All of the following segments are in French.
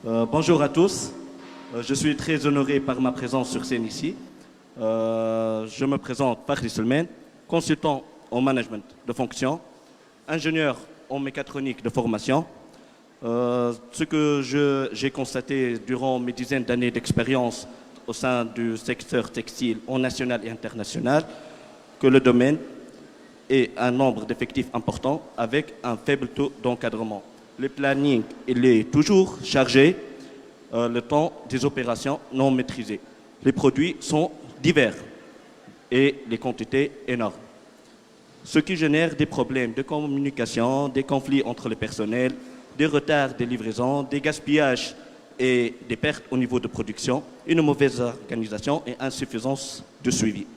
Bonjour à tous. Je suis très honoré par ma présence sur scène ici. Je me présente Fakhri Selmen, consultant en management de fonction, ingénieur en mécatronique de formation. Ce que j'ai constaté durant mes dizaines d'années d'expérience au sein du secteur textile au national et international, que le domaine ait un nombre d'effectifs important avec un faible taux d'encadrement. Le planning, il est toujours chargé, le temps des opérations non maîtrisées. Les produits sont divers et les quantités énormes. Ce qui génère des problèmes de communication, des conflits entre les personnels, des retards des livraisons, des gaspillages et des pertes au niveau de production, une mauvaise organisation et insuffisance de suivi.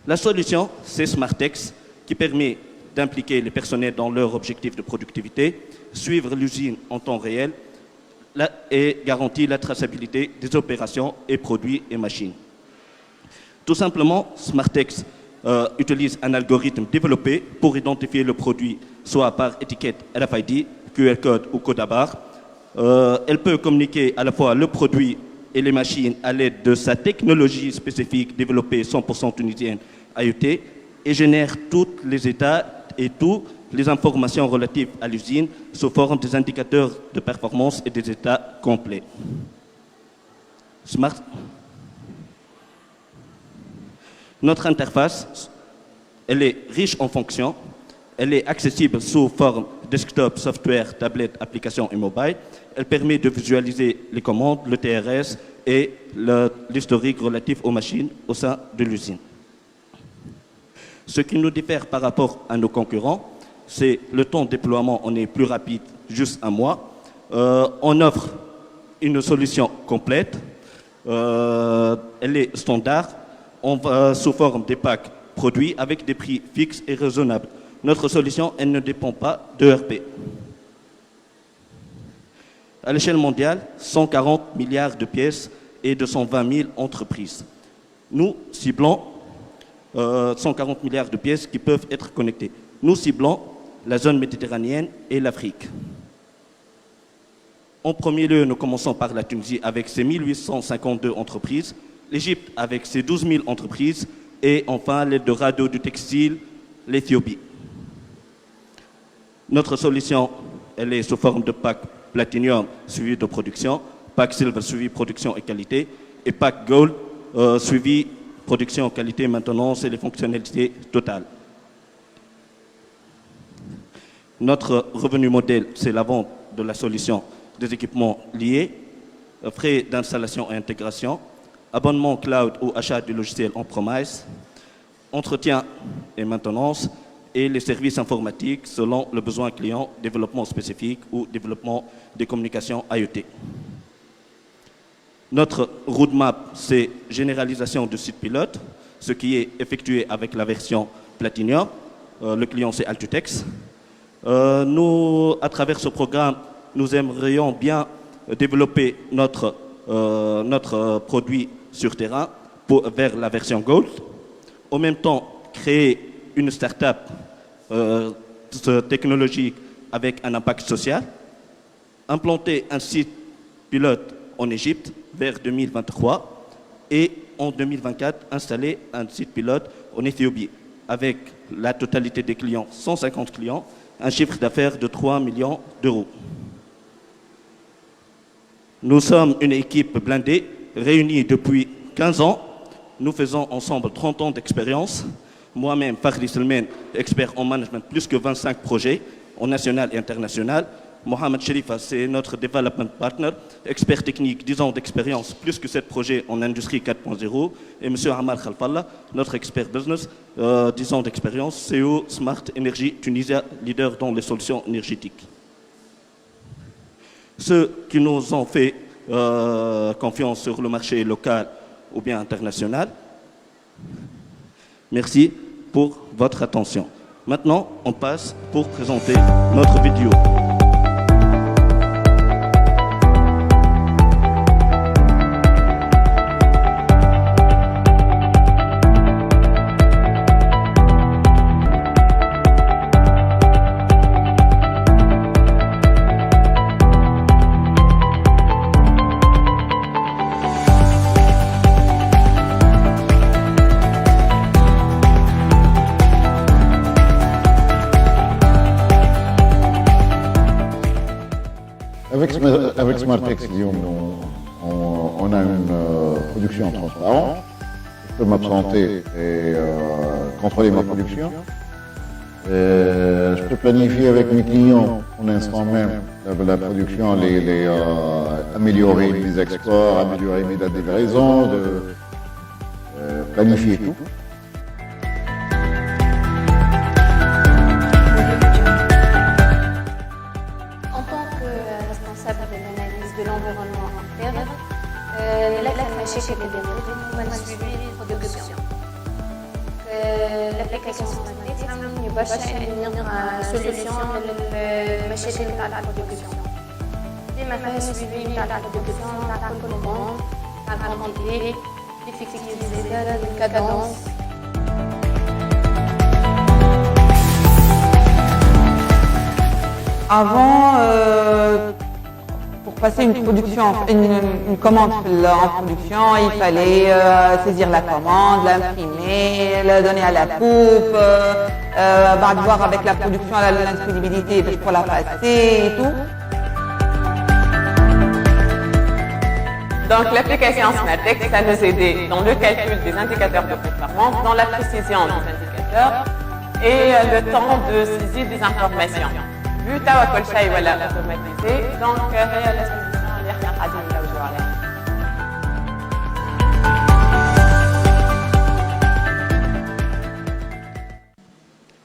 La solution, c'est Smartex, qui permet d'impliquer les personnels dans leurs objectifs de productivité, suivre l'usine en temps réel et garantir la traçabilité des opérations et produits et machines. Tout simplement, Smartex utilise un algorithme développé pour identifier le produit, soit par étiquette RFID, QR code ou code à barre. Elle peut communiquer à la fois le produit et les machines à l'aide de sa technologie spécifique développée 100% tunisienne IoT et génère tous les états et toutes les informations relatives à l'usine sous forme des indicateurs de performance et des états complets. Notre interface, elle est riche en fonctions, elle est accessible sous forme desktop, software, tablette, application et mobile. Elle permet de visualiser les commandes, le TRS et l'historique relatif aux machines au sein de l'usine. Ce qui nous diffère par rapport à nos concurrents, c'est le temps de déploiement, on est plus rapide, juste un mois. On offre une solution complète, elle est standard, on va sous forme des packs produits avec des prix fixes et raisonnables. Notre solution, elle ne dépend pas d'ERP. À l'échelle mondiale, 140 milliards de pièces et 220 000 entreprises. Nous ciblons 140 milliards de pièces qui peuvent être connectées. Nous ciblons la zone méditerranéenne et l'Afrique. En premier lieu, nous commençons par la Tunisie avec ses 1852 entreprises, l'Égypte avec ses 12 000 entreprises et enfin l'Eldorado du textile, l'Éthiopie. Notre solution, elle est sous forme de pack Platinum suivi de production, pack Silver suivi production et qualité et pack Gold suivi production, qualité, maintenance et les fonctionnalités totales. Notre revenu modèle, c'est la vente de la solution des équipements liés, frais d'installation et intégration, abonnement cloud ou achat du logiciel en promise, entretien et maintenance et les services informatiques selon le besoin client, développement spécifique ou développement des communications IoT. Notre roadmap, c'est généralisation du site pilote, ce qui est effectué avec la version Platinum. Le client, c'est Altutex. Nous, à travers ce programme, nous aimerions bien développer notre produit sur terrain vers la version Gold. En même temps, créer une start-up technologique avec un impact social. Implanter un site pilote en Égypte vers 2023 et en 2024 installer un site pilote en Éthiopie avec la totalité des clients, 150 clients, un chiffre d'affaires de 3 millions d'euros. Nous sommes une équipe blindée, réunie depuis 15 ans. Nous faisons ensemble 30 ans d'expérience. Moi-même, Fakhri Selmen, expert en management, plus que 25 projets, en national et international. Mohamed Sherifa, c'est notre development partner, expert technique, 10 ans d'expérience, plus que 7 projets en industrie 4.0. Et M. Ammar Khalfallah, notre expert business, 10 ans d'expérience, CEO Smart Energy Tunisia, leader dans les solutions énergétiques. Ceux qui nous ont fait confiance sur le marché local ou bien international, merci pour votre attention. Maintenant, on passe pour présenter notre vidéo. avec SmartX, on a une production transparente. Je peux m'absenter et contrôler ma production. Je peux planifier avec mes clients en instant même la production, améliorer les exports, améliorer mes dates de livraison, planifier tout. En tant que responsable de l'analyse de l'environnement interne, l'application suivi production. L'application solution للمشاكل تاع البرودكسيون ديما فيها سويفي تاع البرودكسيون تاع كل كوموند تاع الكونتيتي ليفيكتيفيتي الكادونس. Avant, pour passer une commande en production, il fallait saisir la commande, l'imprimer, la donner à la coupe, voir avec la production la disponibilité pour la passer et tout. Donc l'application SmartX, ça nous aidait dans le calcul des indicateurs de performance, dans la précision des indicateurs et le temps de saisie des informations. Vu que كل شيء ولا automatisé, donc هي la solution اللي احنا قاعدين نلوجوا عليها.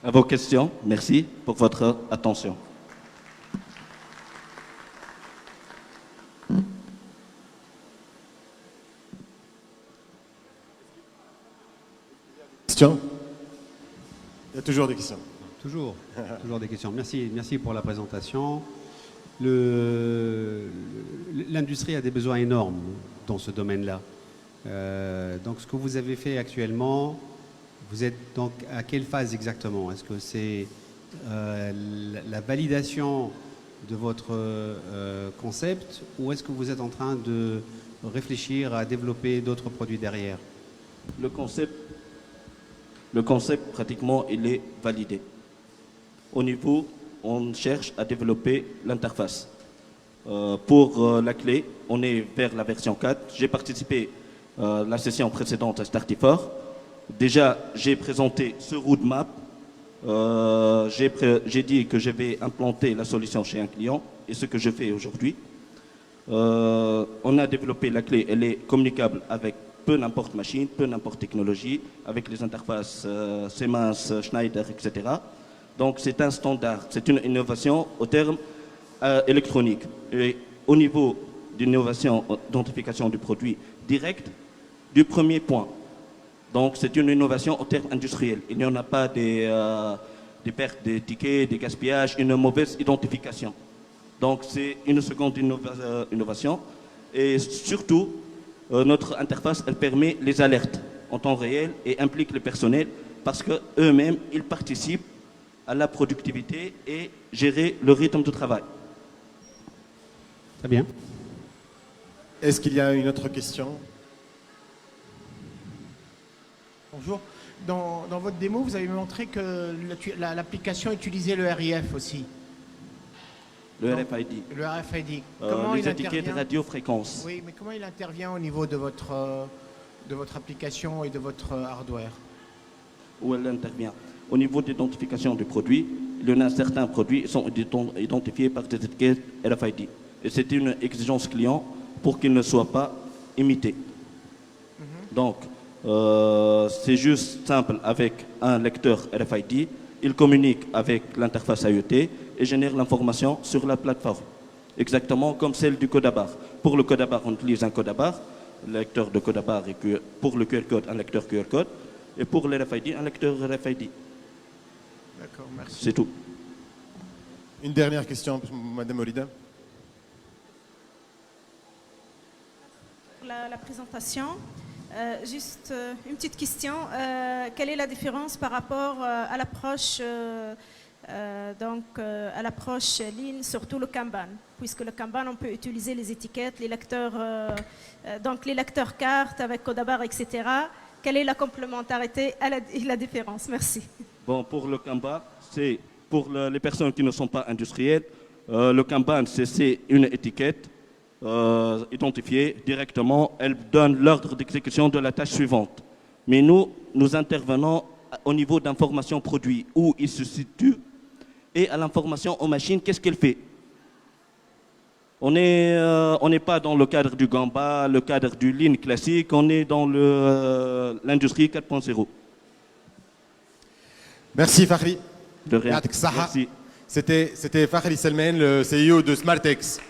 À vos questions, merci pour votre attention. Questions? Il y a toujours des questions. Toujours des questions. Merci pour la présentation. L'industrie a des besoins énormes dans ce domaine-là. Donc, ce que vous avez fait actuellement, vous êtes donc à quelle phase exactement? Est-ce que c'est la validation de votre concept ou est-ce que vous êtes en train de réfléchir à développer d'autres produits derrière? Le concept, pratiquement, il est validé. Au niveau, on cherche à développer l'interface. Pour la clé, on est vers la version 4. J'ai participé à la session précédente à Startifor. Déjà, j'ai présenté ce roadmap. J'ai dit que je vais implanter la solution chez un client et ce que je fais aujourd'hui. On a développé la clé, elle est communicable avec peu n'importe machine, peu n'importe technologie, avec les interfaces Siemens, Schneider, etc. Donc c'est un standard, c'est une innovation au terme électronique. Et au niveau d'innovation, d'identification du produit direct, du premier point. Donc c'est une innovation au terme industriel. Il n'y en a pas des pertes de tickets, des gaspillages, une mauvaise identification. Donc c'est une seconde innovation. Et surtout, notre interface, elle permet les alertes en temps réel et implique le personnel parce qu'eux-mêmes, ils participent à la productivité et gérer le rythme de travail. Très bien. Est-ce qu'il y a une autre question? Bonjour. Dans votre démo, vous avez montré que l'application utilisait le RIF aussi. Le RFID. Le RFID. Les étiquettes radiofréquences. Oui, mais comment il intervient au niveau de votre application et de votre hardware? Où elle intervient. Au niveau d'identification du produit, il y en a certains produits qui sont identifiés par des étiquettes RFID. Et c'est une exigence client pour qu'ils ne soient pas imités. Donc, c'est juste simple avec un lecteur RFID. Il communique avec l'interface IoT et génère l'information sur la plateforme. Exactement comme celle du code à barre. Pour le code à barre, on utilise un code à barre, le lecteur de code à barre, et pour le QR code, un lecteur QR code, et pour le RFID, un lecteur RFID. D'accord, merci. C'est tout. Une dernière question, Madame Olida. La présentation. Juste une petite question. Quelle est la différence par rapport à l'approche à l'approche Lean, surtout le Kanban, puisque le Kanban, on peut utiliser les étiquettes, les lecteurs, donc les lecteurs cartes avec code à barre, etc. Quelle est la complémentarité et la différence? Merci. Bon, pour le Kanban, c'est pour les personnes qui ne sont pas industrielles. Le Kanban, c'est une étiquette identifiée directement. Elle donne l'ordre d'exécution de la tâche suivante. Mais nous intervenons au niveau d'information produit, où il se situe, et à l'information aux machines, qu'est-ce qu'elle fait. On n'est pas dans le cadre du Gamba, le cadre du Lean classique, on est dans l'industrie 4.0. Merci Fakhri. De rien. Yatik Saha. Merci. C'était Fakhri Selmen, le CEO de Smartex.